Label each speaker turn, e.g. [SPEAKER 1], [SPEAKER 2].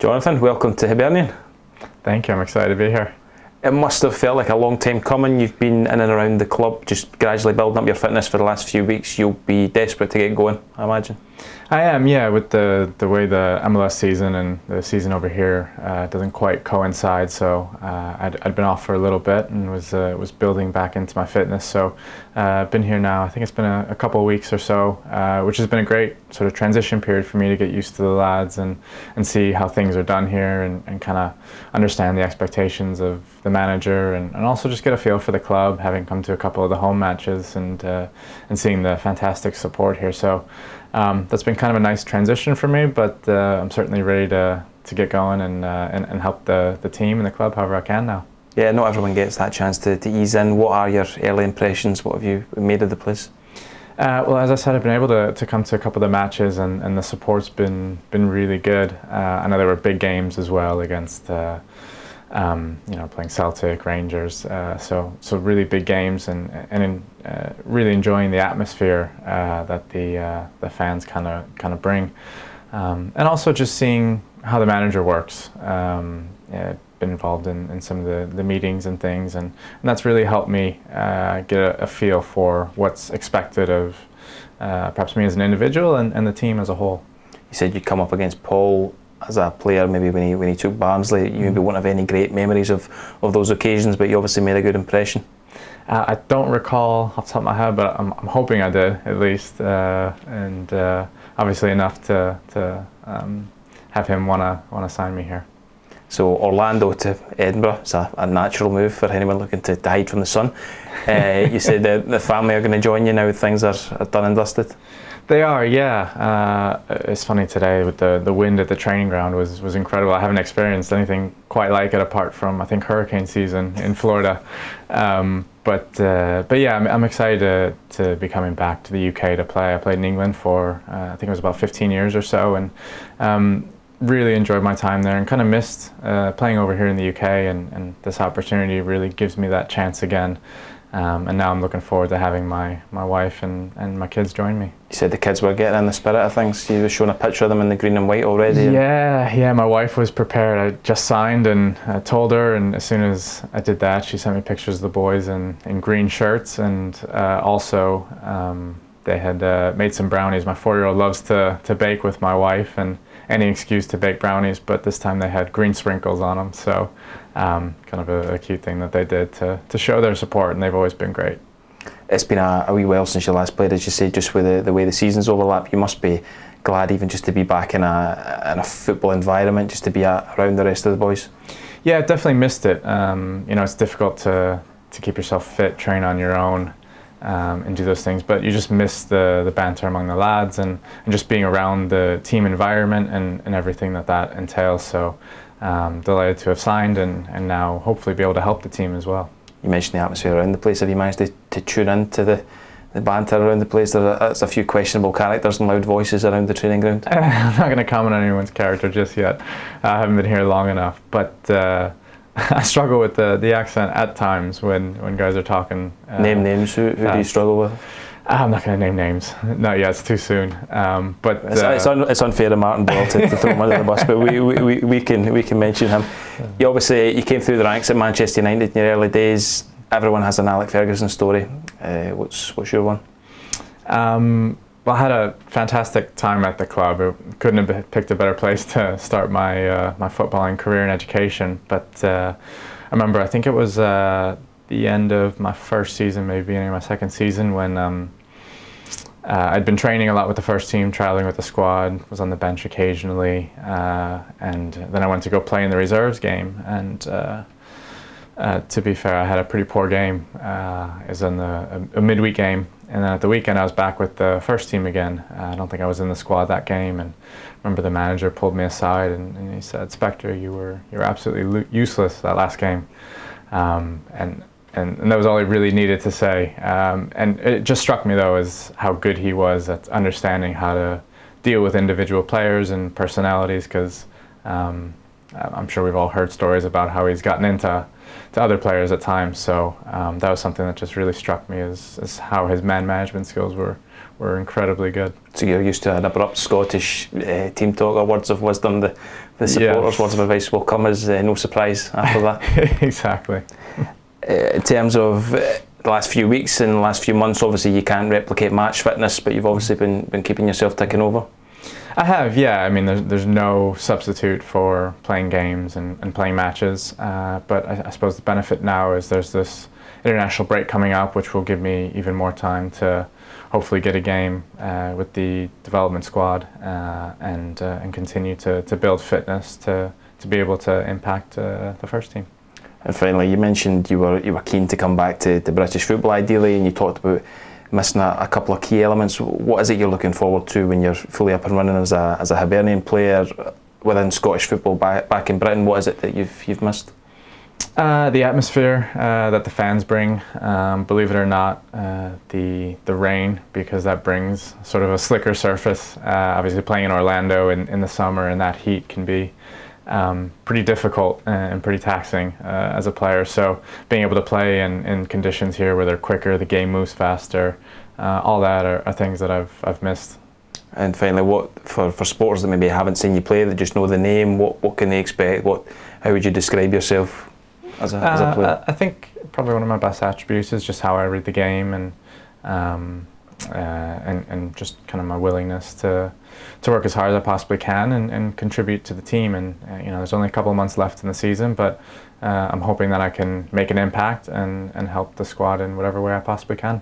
[SPEAKER 1] Jonathan, welcome to Hibernian.
[SPEAKER 2] Thank you, I'm excited to be here.
[SPEAKER 1] It must have felt like a long time coming. You've been in and around the club, just gradually building up your fitness for the last few weeks. You'll be desperate to get going, I imagine.
[SPEAKER 2] I am, yeah, with the way the MLS season and the season over here doesn't quite coincide, so I'd been off for a little bit and was building back into my fitness. So I've been here now, I think it's been a couple of weeks or so, which has been a great sort of transition period for me to get used to the lads and see how things are done here and kind of understand the expectations of the manager and also just get a feel for the club, having come to a couple of the home matches and seeing the fantastic support here. So that's been kind of a nice transition for me, but I'm certainly ready to get going and help the team and the club however I can now.
[SPEAKER 1] Yeah, not everyone gets that chance to ease in. What are your early impressions? What have you made of the place?
[SPEAKER 2] Well, as I said, I've been able to come to a couple of the matches and the support's been really good. I know there were big games as well against playing Celtic, Rangers, so really big games and really enjoying the atmosphere that the fans kind of bring, and also just seeing how the manager works. Been involved in some of the meetings and things, and that's really helped me get a feel for what's expected of perhaps me as an individual and the team as a whole.
[SPEAKER 1] You said you'd come up against Paul as a player, maybe when he took Barnsley. You maybe won't have any great memories of those occasions, but you obviously made a good impression.
[SPEAKER 2] I don't recall off the top of my head, but I'm hoping I did at least, and obviously enough to have him wanna sign me here.
[SPEAKER 1] So Orlando to Edinburgh, it's a natural move for anyone looking to hide from the sun. You said that the family are going to join you now things are done and dusted?
[SPEAKER 2] They are, yeah. It's funny today with the wind at the training ground was incredible. I haven't experienced anything quite like it apart from, I think, hurricane season in Florida. But yeah, I'm excited to be coming back to the UK to play. I played in England for, I think it was about 15 years or so, and really enjoyed my time there and kind of missed playing over here in the UK, and this opportunity really gives me that chance again. And now I'm looking forward to having my wife and my kids join me. You
[SPEAKER 1] said the kids were getting in the spirit of things. You were showing a picture of them in the green and white already.
[SPEAKER 2] Yeah, my wife was prepared. I just signed and I told her, and as soon as I did that, she sent me pictures of the boys in green shirts, and also they had made some brownies. My 4-year-old loves to bake with my wife, and any excuse to bake brownies, but this time they had green sprinkles on them, so kind of a cute thing that they did to show their support, and they've always been great.
[SPEAKER 1] It's been a wee while since you last played, as you say, just with the way the seasons overlap. You must be glad even just to be back in a football environment, just to be around the rest of the boys.
[SPEAKER 2] Yeah, I definitely missed it. It's difficult to keep yourself fit, train on your own, and do those things, but you just miss the banter among the lads and just being around the team environment and everything that entails. So delighted to have signed and now hopefully be able to help the team as well.
[SPEAKER 1] You mentioned the atmosphere around the place. Have you managed to tune into the banter around the place? There's a few questionable characters and loud voices around the training ground.
[SPEAKER 2] I'm not going to comment on anyone's character just yet. I haven't been here long enough, but I struggle with the accent at times when guys are talking.
[SPEAKER 1] Name names. Who do you struggle with?
[SPEAKER 2] I'm not going to name names. No, yeah, it's too soon. But
[SPEAKER 1] it's unfair to Martin Ball to throw him under the bus, but we can mention him. You came through the ranks at Manchester United in your early days. Everyone has an Alec Ferguson story. What's your one?
[SPEAKER 2] Well, I had a fantastic time at the club. I couldn't have picked a better place to start my footballing career and education. But I remember, I think it was the end of my first season, maybe beginning of my second season, when I'd been training a lot with the first team, traveling with the squad, was on the bench occasionally, and then I went to go play in the reserves game. And to be fair, I had a pretty poor game. It was in a midweek game. And then at the weekend, I was back with the first team again. I don't think I was in the squad that game. And I remember the manager pulled me aside and he said, "Spector, you were absolutely useless that last game." And that was all he really needed to say. And it just struck me, though, as how good he was at understanding how to deal with individual players and personalities, because I'm sure we've all heard stories about how he's gotten into other players at times. So that was something that just really struck me as how his man management skills were were incredibly good.
[SPEAKER 1] So you're used to an abrupt Scottish team talk or words of wisdom. The supporters' words of advice will come as no surprise after that.
[SPEAKER 2] Exactly.
[SPEAKER 1] In terms of the last few weeks and the last few months, obviously you can't replicate match fitness, but you've obviously been keeping yourself ticking over.
[SPEAKER 2] I have, yeah. I mean, there's no substitute for playing games and playing matches, but I suppose the benefit now is there's this international break coming up, which will give me even more time to hopefully get a game with the development squad and continue to build fitness to be able to impact the first team.
[SPEAKER 1] And finally, you mentioned you were keen to come back to British football ideally, and you talked about missing a couple of key elements. What is it you're looking forward to when you're fully up and running as a Hibernian player within Scottish football back in Britain? What is it that you've missed?
[SPEAKER 2] The atmosphere that the fans bring, believe it or not, the rain, because that brings sort of a slicker surface. Obviously playing in Orlando in the summer and that heat can be pretty difficult and pretty taxing as a player. So being able to play in conditions here where they're quicker, the game moves faster, all that are things that I've missed.
[SPEAKER 1] And finally, what for supporters that maybe haven't seen you play, that just know the name, what can they expect? How would you describe yourself as a player?
[SPEAKER 2] I think probably one of my best attributes is just how I read the game and just kind of my willingness to work as hard as I possibly can and contribute to the team. And there's only a couple of months left in the season, but I'm hoping that I can make an impact and help the squad in whatever way I possibly can.